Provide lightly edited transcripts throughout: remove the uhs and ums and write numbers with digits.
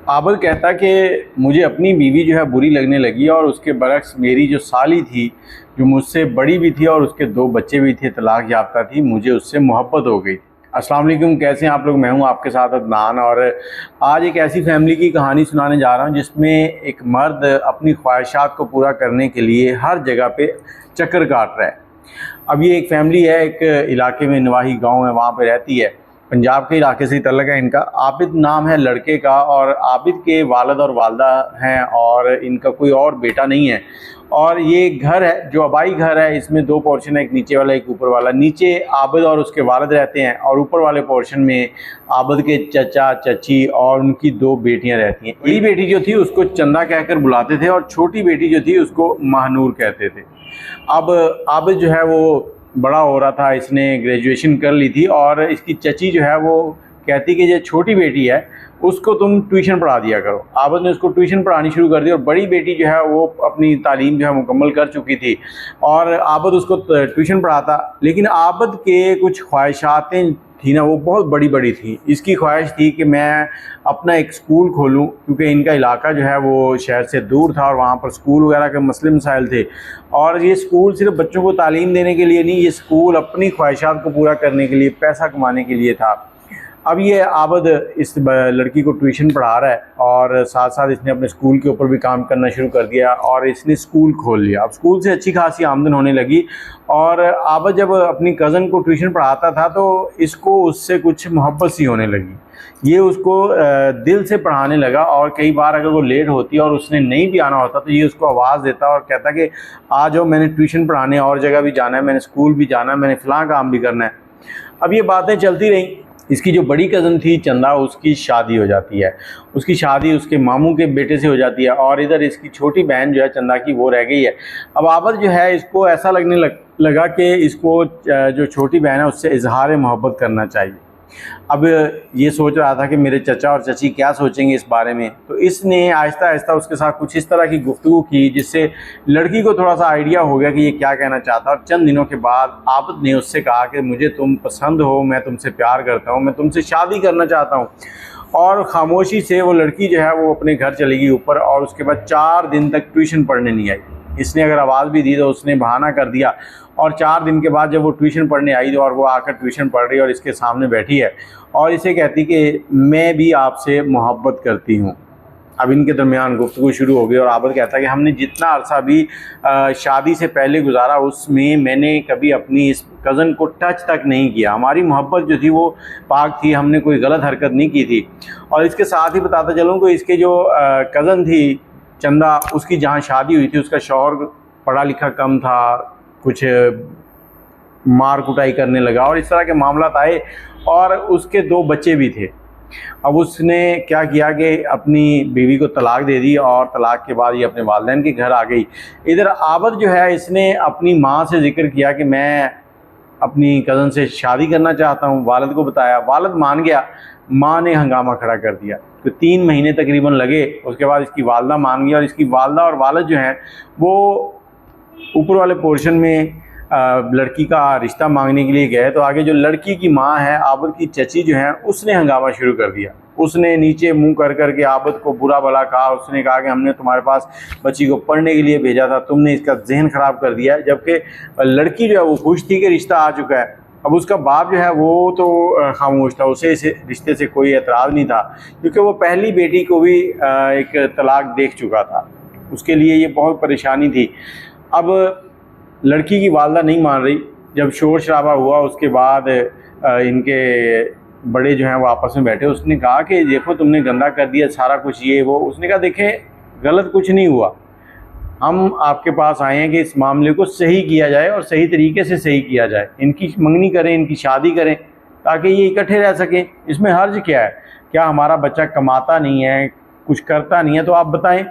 आबिद कहता कि मुझे अपनी बीवी जो है बुरी लगने लगी और उसके बरक्स मेरी जो साली थी, जो मुझसे बड़ी भी थी और उसके 2 बच्चे भी थे, तलाक याफ्ता थी, मुझे उससे मोहब्बत हो गई। अस्सलाम वालेकुम, कैसे हैं आप लोग। मैं हूं आपके साथ अदनान और आज एक ऐसी फैमिली की कहानी सुनाने जा रहा हूं जिसमें एक मर्द अपनी ख्वाहिशात को पूरा करने के लिए हर जगह पे चक्कर काट रहा है। अब ये एक फैमिली है, एक इलाके में, नवाही गाँव है, वहाँ पर रहती है। पंजाब के इलाके से तल्लक है इनका। आबिद नाम है लड़के का और आबिद के वालिद और वालदा हैं और इनका कोई और बेटा नहीं है। और ये घर है जो आबाई घर है, इसमें 2 पोर्शन है, एक नीचे वाला एक ऊपर वाला। नीचे आबिद और उसके वालिद रहते हैं और ऊपर वाले पोर्शन में आबिद के चचा चची और उनकी 2 बेटियां रहती हैं। बड़ी बेटी जो थी उसको चंदा कहकर बुलाते थे और छोटी बेटी जो थी उसको महानूर कहते थे। अब आबिद जो है वो बड़ा हो रहा था, इसने ग्रेजुएशन कर ली थी और इसकी चची जो है वो कहती कि ये छोटी बेटी है उसको तुम ट्यूशन पढ़ा दिया करो। आबिद ने उसको ट्यूशन पढ़ानी शुरू कर दी और बड़ी बेटी जो है वो अपनी तालीम जो है मुकम्मल कर चुकी थी और आबिद उसको ट्यूशन पढ़ाता। लेकिन आबिद के कुछ ख्वाहिशातें थी ना, वो बहुत बड़ी बड़ी थी। इसकी ख्वाहिश थी कि मैं अपना एक स्कूल खोलूं, क्योंकि इनका इलाका जो है वो शहर से दूर था और वहाँ पर स्कूल वगैरह के मसले मसाइल थे। और ये स्कूल सिर्फ बच्चों को तालीम देने के लिए नहीं, ये स्कूल अपनी ख्वाहिशात को पूरा करने के लिए, पैसा कमाने के लिए था। अब ये आबिद इस लड़की को ट्यूशन पढ़ा रहा है और साथ साथ इसने अपने स्कूल के ऊपर भी काम करना शुरू कर दिया और इसने स्कूल खोल लिया। अब स्कूल से अच्छी खासी आमदन होने लगी और आबिद जब अपनी कज़न को ट्यूशन पढ़ाता था तो इसको उससे कुछ मोहब्बत सी होने लगी। ये उसको दिल से पढ़ाने लगा और कई बार अगर वो लेट होती और उसने नहीं भी आना होता तो ये उसको आवाज़ देता और कहता कि आ जाओ, मैंने ट्यूशन पढ़ाने और जगह भी जाना है, मैंने स्कूल भी जाना है, मैंने फ़लाँ काम भी करना है। अब ये बातें चलती रहीं। इसकी जो बड़ी कज़न थी चंदा, उसकी शादी हो जाती है। उसकी शादी उसके मामू के बेटे से हो जाती है और इधर इसकी छोटी बहन जो है चंदा की, वो रह गई है। अब आबिद जो है इसको ऐसा लगने लगा कि इसको जो छोटी बहन है उससे इजहार मोहब्बत करना चाहिए। अब ये सोच रहा था कि मेरे चचा और चची क्या सोचेंगे इस बारे में, तो इसने आहिस्ता आहिस्ता उसके साथ कुछ इस तरह की गुफ्तगू की जिससे लड़की को थोड़ा सा आइडिया हो गया कि ये क्या कहना चाहता है। और चंद दिनों के बाद आबिद ने उससे कहा कि मुझे तुम पसंद हो, मैं तुमसे प्यार करता हूँ, मैं तुमसे शादी करना चाहता हूँ। और ख़ामोशी से वो लड़की जो है वो अपने घर चली गई ऊपर और उसके बाद 4 दिन तक ट्यूशन पढ़ने नहीं आई। इसने अगर आवाज़ भी दी तो उसने बहाना कर दिया और 4 दिन के बाद जब वो ट्यूशन पढ़ने आई और वो आकर ट्यूशन पढ़ रही है और इसके सामने बैठी है और इसे कहती कि मैं भी आपसे मोहब्बत करती हूँ। अब इनके दरमियान गुफ्तगू शुरू हो गई और आबिद कहता है कि हमने जितना अरसा भी शादी से पहले गुजारा उसमें मैंने कभी अपनी इस कज़न को टच तक नहीं किया। हमारी मोहब्बत जो थी वो पाक थी, हमने कोई गलत हरकत नहीं की थी। और इसके साथ ही बताता चलूँ कि इसके जो कज़न थी चंदा, उसकी जहाँ शादी हुई थी उसका शौहर पढ़ा लिखा कम था, कुछ मार कुटाई करने लगा और इस तरह के मामला आए और उसके 2 बच्चे भी थे। अब उसने क्या किया कि अपनी बीवी को तलाक दे दी और तलाक के बाद ये अपने वालिदैन के घर आ गई। इधर आबिद जो है इसने अपनी माँ से जिक्र किया कि मैं अपनी कज़न से शादी करना चाहता हूँ। वालिद को बताया, वालिद मान गया, माँ ने हंगामा खड़ा कर दिया। तो 3 महीने तकरीबन लगे, उसके बाद इसकी वालदा मान गई और इसकी वालदा और वालिद जो हैं वो ऊपर वाले पोर्शन में लड़की का रिश्ता मांगने के लिए गए। तो आगे जो लड़की की माँ है, आबिद की चची जो है, उसने हंगामा शुरू कर दिया। उसने नीचे मुंह कर के आबिद को बुरा भला कहा। उसने कहा कि हमने तुम्हारे पास बच्ची को पढ़ने के लिए भेजा था, तुमने इसका जहन ख़राब कर दिया। जबकि लड़की जो है वो खुश थी कि रिश्ता आ चुका है। अब उसका बाप जो है वो तो खामोश था, उसे इस रिश्ते से कोई एतराज़ नहीं था क्योंकि वो पहली बेटी को भी एक तलाक देख चुका था। उसके लिए ये बहुत परेशानी थी। अब लड़की की वालदा नहीं मान रही। जब शोर शराबा हुआ उसके बाद इनके बड़े जो हैं वो आपस में बैठे। उसने कहा कि देखो तुमने गंदा कर दिया सारा कुछ, ये वो। उसने कहा देखें गलत कुछ नहीं हुआ, हम आपके पास आए हैं कि इस मामले को सही किया जाए और सही तरीके से सही किया जाए। इनकी मंगनी करें, इनकी शादी करें ताकि ये इकट्ठे रह सकें। इसमें हर्ज क्या है? क्या हमारा बच्चा कमाता नहीं है, कुछ करता नहीं है? तो आप बताएं।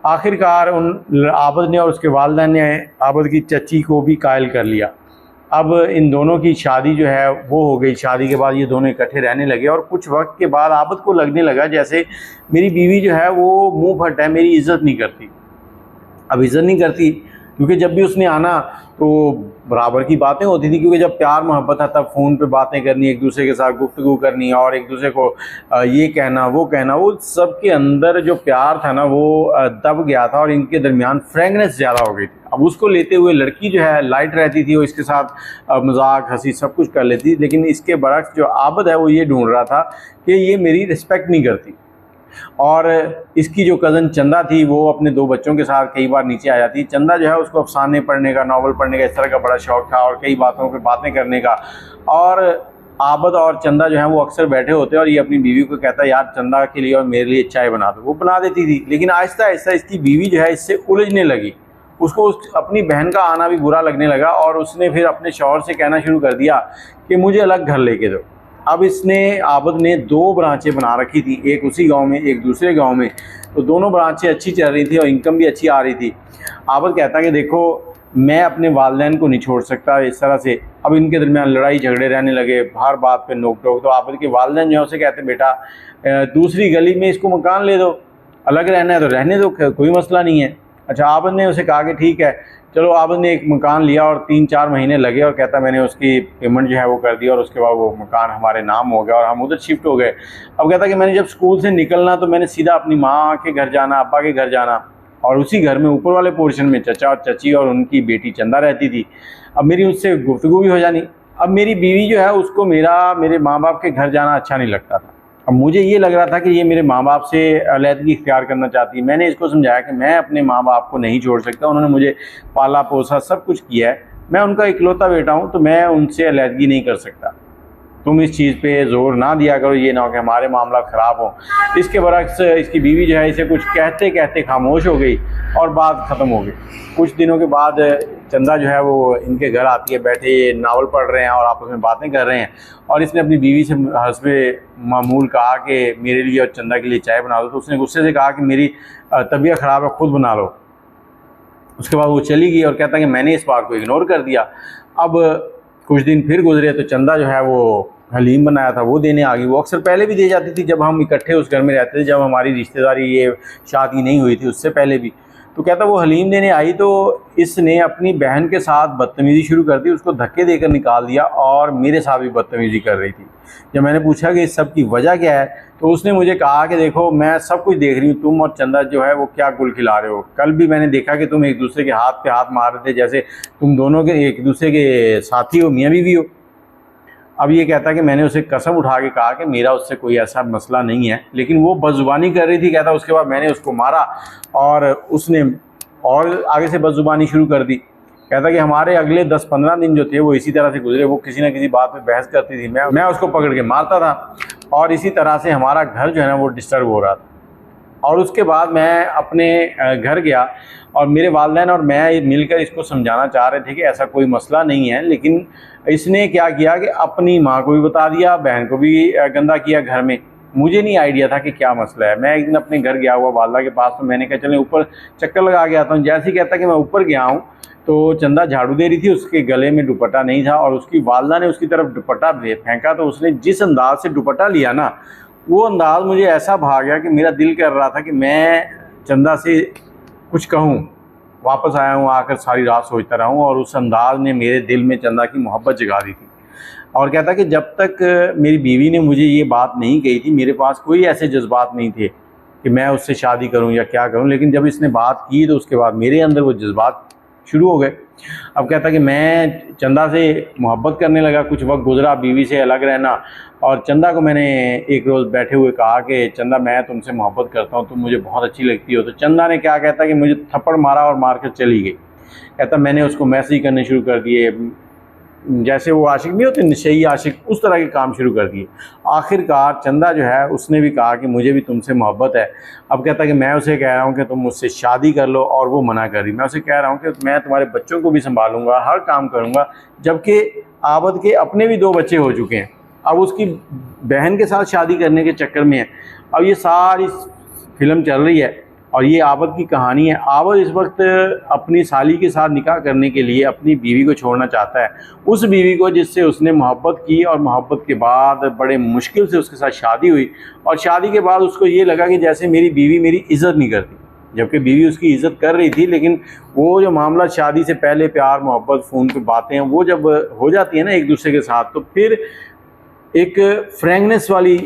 आखिरकार उन आबिद ने और उसके वालिदैन ने आबिद की चची को भी कायल कर लिया। अब इन दोनों की शादी जो है वो हो गई। शादी के बाद ये दोनों इकट्ठे रहने लगे और कुछ वक्त के बाद आबिद को लगने लगा जैसे मेरी बीवी जो है वो मुंह फट है, मेरी इज़्ज़त नहीं करती। अब इज़्ज़त नहीं करती क्योंकि जब भी उसने आना तो बराबर की बातें होती थी, क्योंकि जब प्यार मोहब्बत था तब फ़ोन पे बातें करनी, एक दूसरे के साथ गुफ्तगू करनी और एक दूसरे को ये कहना वो सब के अंदर जो प्यार था ना वो दब गया था और इनके दरमियान फ्रेंकनेस ज़्यादा हो गई थी। अब उसको लेते हुए लड़की जो है लाइट रहती थी, वो इसके साथ मजाक हंसी सब कुछ कर लेती, लेकिन इसके बरक्स जो आबद है वो ये ढूंढ रहा था कि ये मेरी रिस्पेक्ट नहीं करती। और इसकी जो कज़न चंदा थी वो अपने 2 बच्चों के साथ कई बार नीचे आ जाती। चंदा जो है उसको अफसाने पढ़ने का, नावल पढ़ने का इस तरह का बड़ा शौक़ था और कई बातों पे बातें करने का। और आबद और चंदा जो है वो अक्सर बैठे होते और ये अपनी बीवी को कहता है यार चंदा के लिए और मेरे लिए चाय बना दो। वो बना देती थी, लेकिन आहिस्ता आहिस्ता इसकी बीवी जो है इससे उलझने लगी। उसको अपनी बहन का आना भी बुरा लगने लगा और उसने फिर अपने शौहर से कहना शुरू कर दिया कि मुझे अलग घर लेके दो। अब आबद ने 2 ब्रांचें बना रखी थी, एक उसी गांव में एक दूसरे गांव में, तो दोनों ब्रांचें अच्छी चल रही थी और इनकम भी अच्छी आ रही थी। आबद कहता कि देखो मैं अपने वालिदैन को नहीं छोड़ सकता इस तरह से। अब इनके दरमियान लड़ाई झगड़े रहने लगे, हर बात पे नोक टोक। तो आबद के वालिदैन जो है उसे कहते बेटा दूसरी गली में इसको मकान ले दो, अलग रहना है तो रहने दो, कोई मसला नहीं है। अच्छा, आबद ने उसे कहा कि ठीक है चलो। आबद ने एक मकान लिया और 3-4 महीने लगे और कहता मैंने उसकी पेमेंट जो है वो कर दी और उसके बाद वो मकान हमारे नाम हो गया और हम उधर शिफ्ट हो गए। अब कहता कि मैंने जब स्कूल से निकलना तो मैंने सीधा अपनी माँ के घर जाना, अब्बा के घर जाना, और उसी घर में ऊपर वाले पोर्शन में चचा और चची और उनकी बेटी चंदा रहती थी। अब मेरी उससे गुफ्तगू भी हो जानी। अब मेरी बीवी जो है उसको मेरे माँ बाप के घर जाना अच्छा नहीं लगता था। अब मुझे ये लग रहा था कि ये मेरे माँ बाप से अलहदगी इख्तियार करना चाहती है। मैंने इसको समझाया कि मैं अपने माँ बाप को नहीं छोड़ सकता, उन्होंने मुझे पाला पोसा सब कुछ किया है, मैं उनका इकलौता बेटा हूँ, तो मैं उनसे अलहदगी नहीं कर सकता। तुम इस चीज़ पे ज़ोर ना दिया करो, ये ना हो कि हमारे मामला ख़राब हो। इसके बरक्स इसकी बीवी जो है इसे कुछ कहते कहते खामोश हो गई और बात ख़त्म हो गई। कुछ दिनों के बाद चंदा जो है वो इनके घर आती है, बैठे ये नावल पढ़ रहे हैं और आपस में बातें कर रहे हैं, और इसने अपनी बीवी से हस्बे मामूल कहा कि मेरे लिए और चंदा के लिए चाय बना दो। तो उसने गुस्से से कहा कि मेरी तबीयत ख़राब है, ख़ुद बना लो। उसके बाद वो चली गई और कहता कि मैंने इस बात को इग्नोर कर दिया। अब कुछ दिन फिर गुजरे तो चंदा जो है वो हलीम बनाया था वो देने आ गई। वो अक्सर पहले भी दे जाती थी जब हम इकट्ठे उस घर में रहते थे, जब हमारी रिश्तेदारी ये शादी नहीं हुई थी उससे पहले भी। तो कहता वो हलीम देने आई तो इसने अपनी बहन के साथ बदतमीज़ी शुरू कर दी, उसको धक्के देकर निकाल दिया और मेरे साथ भी बदतमीज़ी कर रही थी। जब मैंने पूछा कि इस सब की वजह क्या है तो उसने मुझे कहा कि देखो मैं सब कुछ देख रही हूँ, तुम और चंदा जो है वो क्या गुल खिला रहे हो। कल भी मैंने देखा कि तुम एक दूसरे के हाथ पे हाथ मार रहे थे, जैसे तुम दोनों के एक दूसरे के साथी हो, मियाँ बीवी हो। अब ये कहता कि मैंने उसे कसम उठा के कहा कि मेरा उससे कोई ऐसा मसला नहीं है, लेकिन वो बदजुबानी कर रही थी। कहता उसके बाद मैंने उसको मारा और उसने और आगे से बदजुबानी शुरू कर दी। कहता कि हमारे अगले 10-15 दिन जो थे वो इसी तरह से गुजरे। वो किसी न किसी बात पे बहस करती थी, मैं उसको पकड़ के मारता था और इसी तरह से हमारा घर जो है ना वो डिस्टर्ब हो रहा था। और उसके बाद मैं अपने घर गया और मेरे वालिदैन और मैं मिलकर इसको समझाना चाह रहे थे कि ऐसा कोई मसला नहीं है, लेकिन इसने क्या किया कि अपनी माँ को भी बता दिया, बहन को भी गंदा किया घर में। मुझे नहीं आइडिया था कि क्या मसला है। मैं एक दिन अपने घर गया हुआ वालदा के पास, तो मैंने कहा चलें ऊपर चक्कर लगा के आता हूँ। जैसे ही कहता कि मैं ऊपर गया हूँ तो चंदा झाड़ू दे रही थी, उसके गले में दुपट्टा नहीं था और उसकी वालदा ने उसकी तरफ दुपट्टा फेंका। तो उसने जिस अंदाज से दुपट्टा लिया ना, वो अंदाज़ मुझे ऐसा भा गया कि मेरा दिल कर रहा था कि मैं चंदा से कुछ कहूँ। वापस आया हूँ, आकर सारी रात सोचता रहा हूँ और उस अंदाज ने मेरे दिल में चंदा की मोहब्बत जगा दी थी। और कहता कि जब तक मेरी बीवी ने मुझे ये बात नहीं कही थी, मेरे पास कोई ऐसे जज्बात नहीं थे कि मैं उससे शादी करूँ या क्या करूँ, लेकिन जब इसने बात की तो उसके बाद मेरे अंदर वो जज्बात शुरू हो गए। अब कहता कि मैं चंदा से मोहब्बत करने लगा। कुछ वक्त गुजरा बीवी से अलग रहना, और चंदा को मैंने एक रोज़ बैठे हुए कहा कि चंदा मैं तुमसे मोहब्बत करता हूँ, तुम मुझे बहुत अच्छी लगती हो। तो चंदा ने क्या कहता कि मुझे थप्पड़ मारा और मार कर चली गई। कहता मैंने उसको मैसेज करने शुरू कर दिए, जैसे वो आशिक नहीं होते नशई आशिक, उस तरह के काम शुरू कर दिए। आखिरकार चंदा जो है उसने भी कहा कि मुझे भी तुमसे मोहब्बत है। अब कहता कि मैं उसे कह रहा हूँ कि तुम मुझसे शादी कर लो, और वो मना कर रही। मैं उसे कह रहा हूँ कि मैं तुम्हारे बच्चों को भी संभालूंगा, हर काम करूँगा, जबकि आबद के अपने भी 2 बच्चे हो चुके हैं। अब उसकी बहन के साथ शादी करने के चक्कर में है। अब ये सारी फिल्म चल रही है और ये आबद की कहानी है। आबद इस वक्त अपनी साली के साथ निकाह करने के लिए अपनी बीवी को छोड़ना चाहता है, उस बीवी को जिससे उसने मोहब्बत की, और मोहब्बत के बाद बड़े मुश्किल से उसके साथ शादी हुई। और शादी के बाद उसको ये लगा कि जैसे मेरी बीवी मेरी इज़्ज़त नहीं करती, जबकि बीवी उसकी इज़्ज़त कर रही थी, लेकिन वो जो मामला शादी से पहले प्यार मोहब्बत फ़ोन पे बातें हैं वो जब हो जाती है ना एक दूसरे के साथ, तो फिर एक फ्रैंकनेस वाली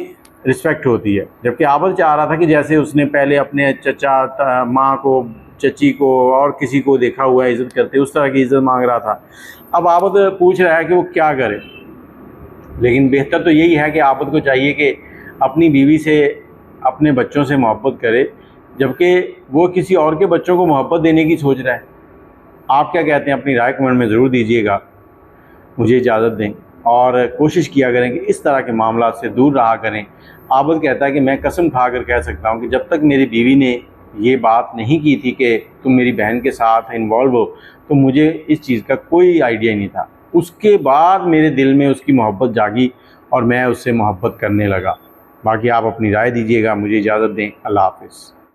रिस्पेक्ट होती है। जबकि आबद चाह रहा था कि जैसे उसने पहले अपने चचा माँ को, चची को और किसी को देखा हुआ है इज़्ज़त करते, उस तरह की इज़्ज़त मांग रहा था। अब आबद पूछ रहा है कि वो क्या करे, लेकिन बेहतर तो यही है कि आबद को चाहिए कि अपनी बीवी से, अपने बच्चों से मोहब्बत करे, जबकि वो किसी और के बच्चों को मोहब्बत देने की सोच रहा है। आप क्या कहते हैं? अपनी राय कमेंट में ज़रूर दीजिएगा। मुझे इजाज़त दें और कोशिश किया करें कि इस तरह के मामला से दूर रहा करें। आबद कहता है कि मैं कसम खा कर कह सकता हूँ कि जब तक मेरी बीवी ने ये बात नहीं की थी कि तुम मेरी बहन के साथ इन्वॉल्व हो, तो मुझे इस चीज़ का कोई आइडिया नहीं था। उसके बाद मेरे दिल में उसकी मोहब्बत जागी और मैं उससे मोहब्बत करने लगा। बाकी आप अपनी राय दीजिएगा। मुझे इजाज़त दें। अल्लाह हाफ़िज़।